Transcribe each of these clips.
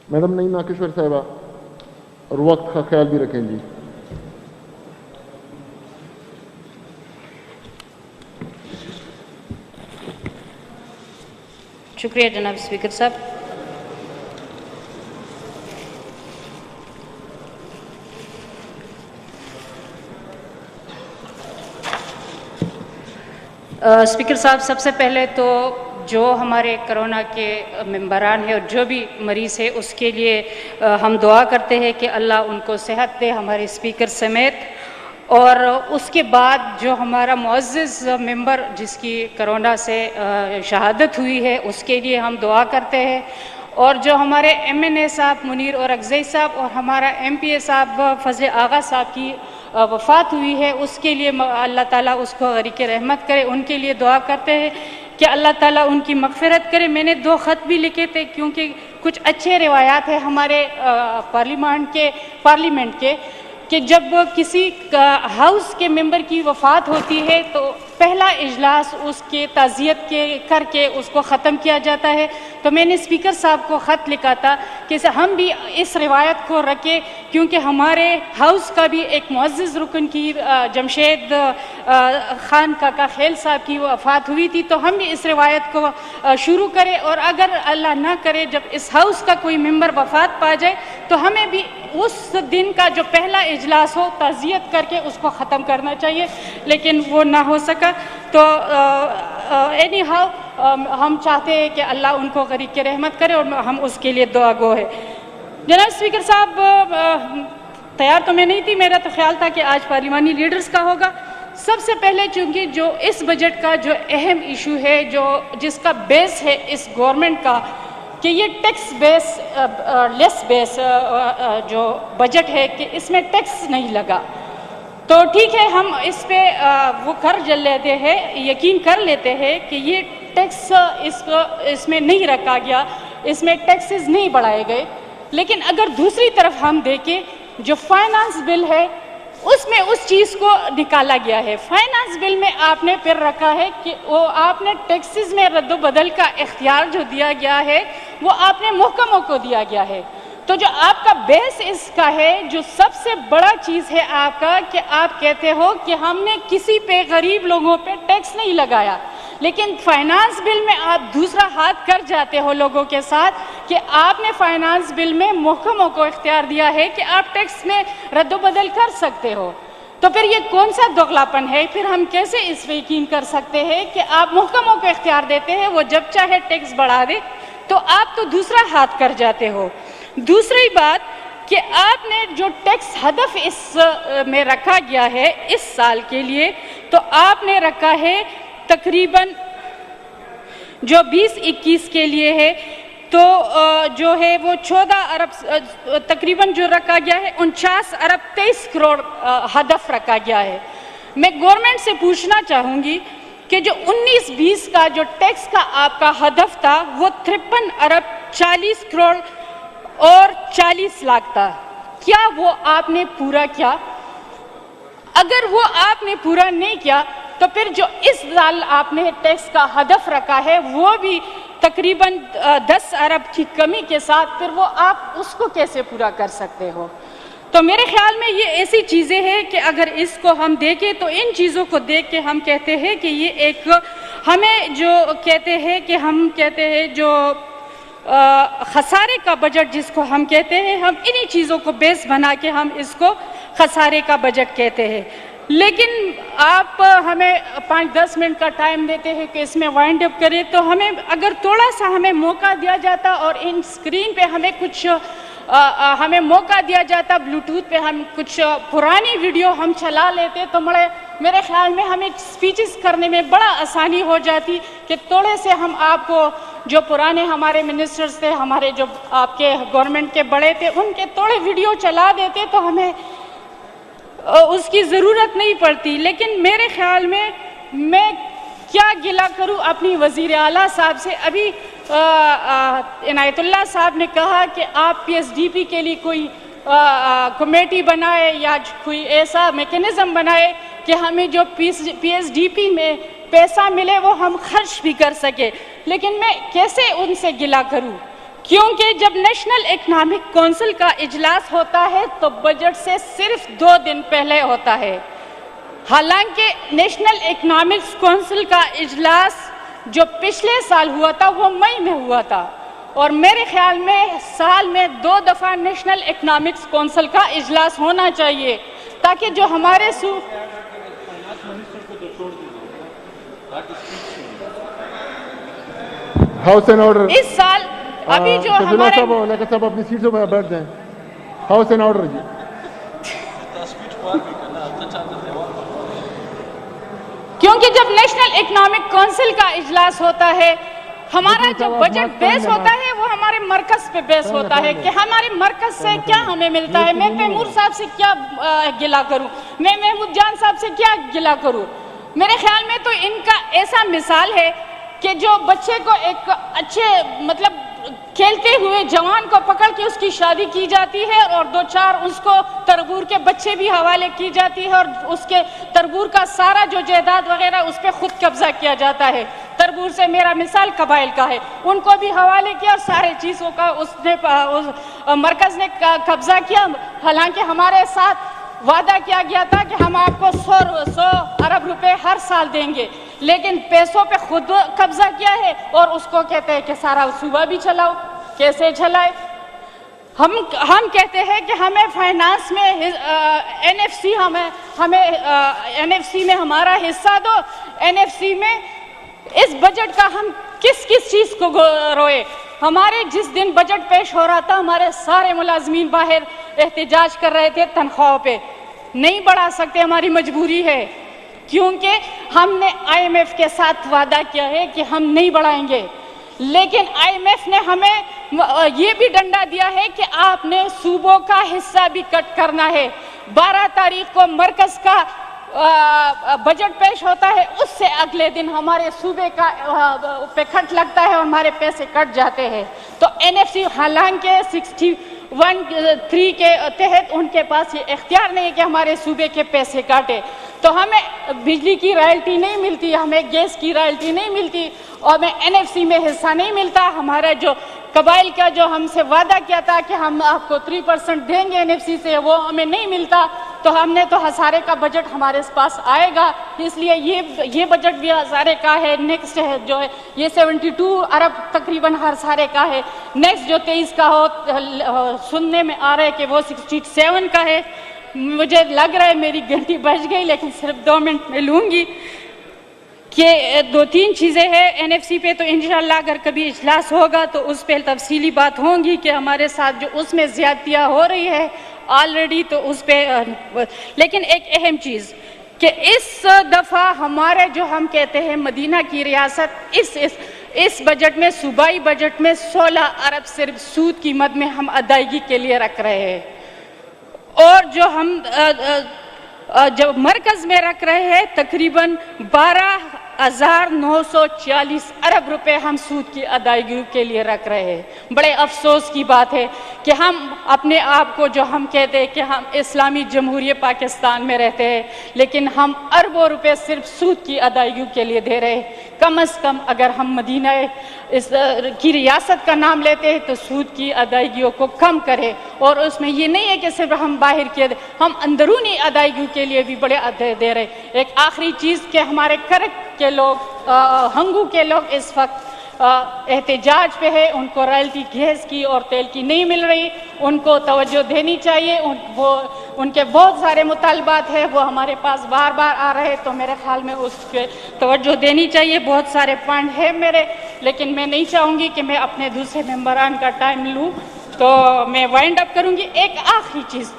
Madam نئی ناکشور صاحبہ، اور وقت کا خیال بھی رکھیں جی. شکریہ جناب اسپیکر صاحب. اسپیکر صاحب، سب سے پہلے تو جو ہمارے کرونا کے ممبران ہیں اور جو بھی مریض ہے اس کے لیے ہم دعا کرتے ہیں کہ اللہ ان کو صحت دے، ہمارے اسپیکر سمیت. اور اس کے بعد جو ہمارا معزز ممبر جس کی کرونا سے شہادت ہوئی ہے اس کے لیے ہم دعا کرتے ہیں. اور جو ہمارے ایم این اے صاحب منیر اور اکزئی صاحب اور ہمارا ایم پی اے صاحب فضل آغا صاحب کی وفات ہوئی ہے اس کے لیے اللہ تعالیٰ اس کو غریق رحمت کرے، ان کے لیے دعا کرتے ہیں کہ اللہ تعالیٰ ان کی مغفرت کرے. میں نے 2 خط بھی لکھے تھے کیونکہ کچھ اچھے روایات ہیں ہمارے پارلیمنٹ کے کہ جب کسی ہاؤس کے ممبر کی وفات ہوتی ہے تو پہلا اجلاس اس کے تعزیت کر کے اس کو ختم کیا جاتا ہے. تو میں نے اسپیکر صاحب کو خط لکھا تھا کہ ہم بھی اس روایت کو رکھیں، کیونکہ ہمارے ہاؤس کا بھی ایک معزز رکن کی جمشید خان کاکا خیل صاحب کی وفات ہوئی تھی، تو ہم بھی اس روایت کو شروع کریں. اور اگر اللہ نہ کرے جب اس ہاؤس کا کوئی ممبر وفات پا جائے تو ہمیں بھی اس دن کا جو پہلا اجلاس ہو تعزیت کر کے اس کو ختم کرنا چاہیے، لیکن وہ نہ ہو سکا. تو اینی ہاؤ ہم چاہتے ہیں کہ اللہ ان کو غریق کی رحمت کرے اور ہم اس کے لیے دعا گو ہے. جناب اسپیکر صاحب، تیار تو میں نہیں تھی، میرا تو خیال تھا کہ آج پارلیمانی لیڈرز کا ہوگا. سب سے پہلے چونکہ جو اس بجٹ کا جو اہم ایشو ہے، جس کا بیس ہے اس گورنمنٹ کا کہ یہ ٹیکس لیس بیس جو بجٹ ہے کہ اس میں ٹیکس نہیں لگا، تو ٹھیک ہے ہم اس پہ وہ لیتے ہیں، یقین کر لیتے ہیں کہ یہ ٹیکس اس میں نہیں رکھا گیا، اس میں ٹیکسز نہیں بڑھائے گئے. لیکن اگر دوسری طرف ہم دیکھیں جو فائنانس بل ہے اس میں اس چیز کو نکالا گیا ہے. فائنانس بل میں آپ نے پھر رکھا ہے کہ وہ آپ نے ٹیکسز میں رد و بدل کا اختیار جو دیا گیا ہے وہ آپ نے محکموں کو دیا گیا ہے. تو جو آپ کا بیس اس کا ہے، جو سب سے بڑا چیز ہے آپ کا کہ آپ کہتے ہو کہ ہم نے کسی پہ غریب لوگوں پہ ٹیکس نہیں لگایا، لیکن فائنانس بل میں آپ دوسرا ہاتھ کر جاتے ہو لوگوں کے ساتھ کہ آپ نے فائنانس بل میں محکموں کو اختیار دیا ہے کہ آپ ٹیکس میں رد و بدل کر سکتے ہو. تو پھر یہ کون سا دوغلاپن ہے؟ پھر ہم کیسے اس پہ یقین کر سکتے ہیں کہ آپ محکموں کو اختیار دیتے ہیں وہ جب چاہے ٹیکس بڑھا دے، تو آپ تو دوسرا ہاتھ کر جاتے ہو. دوسری بات کہ آپ نے جو ٹیکس ہدف اس میں رکھا گیا ہے اس سال کے لیے، تو آپ نے رکھا ہے تقریباً جو 20-21 کے لیے ہے تو جو ہے وہ 14 ارب تقریباً جو رکھا گیا ہے 49 ارب 23 کروڑ ہدف رکھا گیا ہے. میں گورنمنٹ سے پوچھنا چاہوں گی کہ جو 19-20 کا جو ٹیکس کا آپ کا ہدف تھا وہ 53 ارب 40 کروڑ اور 40 لاکھ تھا، کیا وہ آپ نے پورا کیا؟ اگر وہ آپ نے پورا نہیں کیا تو پھر جو اس سال آپ نے ٹیکس کا ہدف رکھا ہے وہ بھی تقریباً 10 ارب کی کمی کے ساتھ، پھر وہ آپ اس کو کیسے پورا کر سکتے ہو؟ تو میرے خیال میں یہ ایسی چیزیں ہیں کہ اگر اس کو ہم دیکھیں تو ان چیزوں کو دیکھ کے ہم کہتے ہیں کہ یہ ایک ہمیں جو کہتے ہیں جو خسارے کا بجٹ جس کو ہم کہتے ہیں، ہم انہی چیزوں کو بیس بنا کے ہم اس کو خسارے کا بجٹ کہتے ہیں. لیکن آپ ہمیں 5-10 منٹ کا ٹائم دیتے ہیں کہ اس میں وائنڈ اپ کریں، تو ہمیں اگر تھوڑا سا ہمیں موقع دیا جاتا اور ان سکرین پہ ہمیں موقع دیا جاتا، بلوٹوتھ پہ ہم کچھ پرانی ویڈیو ہم چلا لیتے تو میرے خیال میں ہمیں سپیچز کرنے میں بڑا آسانی ہو جاتی کہ تھوڑے سے ہم آپ کو جو پرانے ہمارے منسٹرز تھے، ہمارے جو آپ کے گورنمنٹ کے بڑے تھے، ان کے تھوڑے ویڈیو چلا دیتے تو ہمیں اس کی ضرورت نہیں پڑتی. لیکن میرے خیال میں کیا گلہ کروں اپنی وزیر اعلیٰ صاحب سے. ابھی عنایت اللہ صاحب نے کہا کہ آپ پی ایس ڈی پی کے لیے کوئی کمیٹی بنائے یا کوئی ایسا میکینزم بنائے کہ ہمیں جو پی ایس ڈی پی میں پیسہ ملے وہ ہم خرچ بھی کر سکے. لیکن میں کیسے ان سے گلہ کروں، کیونکہ جب نیشنل اکنامک کونسل کا اجلاس ہوتا ہے تو بجٹ سے صرف 2 دن پہلے ہوتا ہے، حالانکہ نیشنل اکنامکس کونسل کا اجلاس جو پچھلے سال ہوا تھا وہ مئی میں ہوا تھا، اور میرے خیال میں سال میں 2 دفعہ نیشنل اکنامکس کونسل کا اجلاس ہونا چاہیے تاکہ جو ہمارے ہاؤس اینڈ آرڈر اس سال ابھی جو ہمارے صاحب اپنی سیٹوں پہ بیٹھ جائیں. ہاؤس اینڈ آرڈر جی. کیونکہ جب نیشنل اکنامک کونسل کا اجلاس ہوتا ہے ہمارا جو بجٹ بیس ہوتا ہے وہ ہمارے مرکز پہ بیس ہوتا ہے کہ ہمارے مرکز سے کیا ہمیں ملتا ہے. میں تیمور صاحب سے کیا گلہ کروں، میں محمود جان صاحب سے کیا گلہ کروں. میرے خیال میں تو ان کا ایسا مثال ہے کہ جو بچے کو ایک اچھے مطلب کھیلتے ہوئے جوان کو پکڑ کے اس کی شادی کی جاتی ہے اور 2-4 اس کو تربور کے بچے بھی حوالے کی جاتی ہے اور اس کے تربور کا سارا جو جائیداد وغیرہ اس پہ خود قبضہ کیا جاتا ہے. تربور سے میرا مثال قبائل کا ہے، ان کو بھی حوالے کیا اور سارے چیزوں کا اس نے مرکز نے قبضہ کیا. حالانکہ ہمارے ساتھ وعدہ کیا گیا تھا کہ ہم آپ کو 100 ارب روپے ہر سال دیں گے، لیکن پیسوں پہ خود قبضہ کیا ہے اور اس کو کہتے ہیں کہ سارا صوبہ بھی چلاؤ. کیسے چلائے؟ ہم کہتے ہیں کہ ہمیں فائنانس میں این ایف سی ہمیں این ایف سی میں ہمارا حصہ دو. این ایف سی میں اس بجٹ کا ہم کس چیز کو روئے؟ ہمارے جس دن بجٹ پیش ہو رہا تھا ہمارے سارے ملازمین باہر احتجاج کر رہے تھے تنخواہوں پہ. نہیں بڑھا سکتے، ہماری مجبوری ہے، کیونکہ ہم نے آئی ایم ایف کے ساتھ وعدہ کیا ہے کہ ہم نہیں بڑھائیں گے. لیکن آئی ایم ایف نے ہمیں یہ بھی ڈنڈا دیا ہے کہ آپ نے صوبوں کا حصہ بھی کٹ کرنا ہے. 12 تاریخ کو مرکز کا بجٹ پیش ہوتا ہے، اس سے اگلے دن ہمارے صوبے کا پہ کٹ لگتا ہے اور ہمارے پیسے کٹ جاتے ہیں. تو این ایف سی حالانکہ 61(3) کے تحت ان کے پاس یہ اختیار نہیں ہے کہ ہمارے صوبے کے پیسے کاٹے. تو ہمیں بجلی کی رائلٹی نہیں ملتی، ہمیں گیس کی رائلٹی نہیں ملتی اور ہمیں این ایف سی میں حصہ نہیں ملتا. ہمارا جو قبائل کا جو ہم سے وعدہ کیا تھا کہ ہم آپ کو 3% دیں گے این ایف سی سے، وہ ہمیں نہیں ملتا. تو ہم نے تو ہزارے کا بجٹ ہمارے پاس آئے گا، اس لیے یہ بجٹ بھی ہزارے کا ہے. نیکسٹ ہے جو ہے یہ 72 ارب تقریباً ہزارے کا ہے. نیکسٹ جو 23 کا ہو سننے میں آ رہا ہے کہ وہ 67 کا ہے. مجھے لگ رہا ہے میری گھنٹی بج گئی، لیکن صرف 2 منٹ میں لوں گی کہ 2-3 چیزیں ہیں این ایف سی پہ. تو انشاءاللہ اگر کبھی اجلاس ہوگا تو اس پہ تفصیلی بات ہوں گی کہ ہمارے ساتھ جو اس میں زیادتیاں ہو رہی ہے آلریڈی، تو اس پہ. لیکن ایک اہم چیز کہ اس دفعہ ہمارے جو ہم کہتے ہیں مدینہ کی ریاست اس بجٹ میں صوبائی بجٹ میں 16 ارب صرف سود کی مد میں ہم ادائیگی کے لیے رکھ رہے ہیں، اور جو ہم جو مرکز میں رکھ رہے ہیں تقریباً 12,940 ارب روپے ہم سود کی ادائیگی کے لیے رکھ رہے ہیں. بڑے افسوس کی بات ہے کہ ہم اپنے آپ کو جو ہم کہتے ہیں کہ ہم اسلامی جمہوریہ پاکستان میں رہتے ہیں، لیکن ہم اربوں روپے صرف سود کی ادائیگی کے لیے دے رہے ہیں. کم از کم اگر ہم مدینہ کی ریاست کا نام لیتے ہیں تو سود کی ادائیگیوں کو کم کرے، اور اس میں یہ نہیں ہے کہ صرف ہم باہر کے، ہم اندرونی ادائیگیوں کے لیے بھی بڑے دے رہے. ایک آخری چیز کہ ہمارے کرک کے لوگ ہنگو کے لوگ اس وقت احتجاج پہ ہے، ان کو رائلٹی گیس کی اور تیل کی نہیں مل رہی، ان کو توجہ دینی چاہیے. ان کے بہت سارے مطالبات ہیں، وہ ہمارے پاس بار بار آ رہے، تو میرے خیال میں اس پہ توجہ دینی چاہیے. بہت سارے پوائنٹ ہیں میرے، لیکن میں نہیں چاہوں گی کہ میں اپنے دوسرے ممبران کا ٹائم لوں، تو میں وائنڈ اپ کروں گی. ایک آخری چیز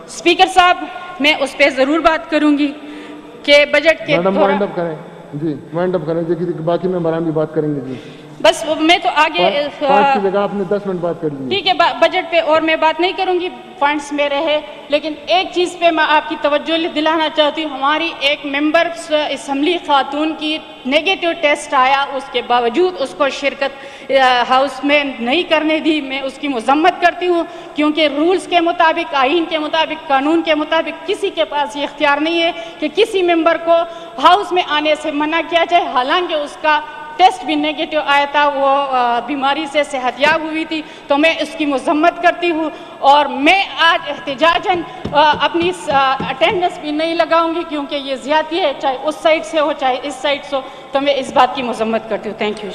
اسپیکر صاحب، میں اس پہ ضرور بات کروں گی کہ بجٹ کے میڈم وائنڈ اپ کریں جی، وائنڈ اپ کریں جی، باقی ممبران بھی بات کریں گے جی. بس میں تو آگے 5 کی جگہ آپ نے 10 منٹ بات کر لی. ٹھیک ہے، بجٹ پہ اور میں بات نہیں کروں گی، پوائنٹس میرے ہیں. لیکن ایک چیز پہ میں آپ کی توجہ دلانا چاہتی ہوں. ہماری ایک ممبر اسمبلی خاتون کی نیگیٹو ٹیسٹ آیا، اس کے باوجود اس کو شرکت ہاؤس میں نہیں کرنے دی. میں اس کی مذمت کرتی ہوں، کیونکہ رولز کے مطابق، آئین کے مطابق، قانون کے مطابق کسی کے پاس یہ اختیار نہیں ہے کہ کسی ممبر کو ہاؤس میں آنے سے منع کیا جائے. حالانکہ اس کا ٹیسٹ بھی نگیٹو آیا تھا، وہ بیماری سے صحت یاب ہوئی تھی، تو میں اس کی مذمت کرتی ہوں، اور میں آج احتجاجاً اپنی اٹینڈنس بھی نہیں لگاؤں گی، کیونکہ یہ زیادتی ہے، چاہے اس سائڈ سے ہو چاہے اس سائڈ سے ہو، تو میں اس بات کی مذمت کرتی ہوں. Thank you.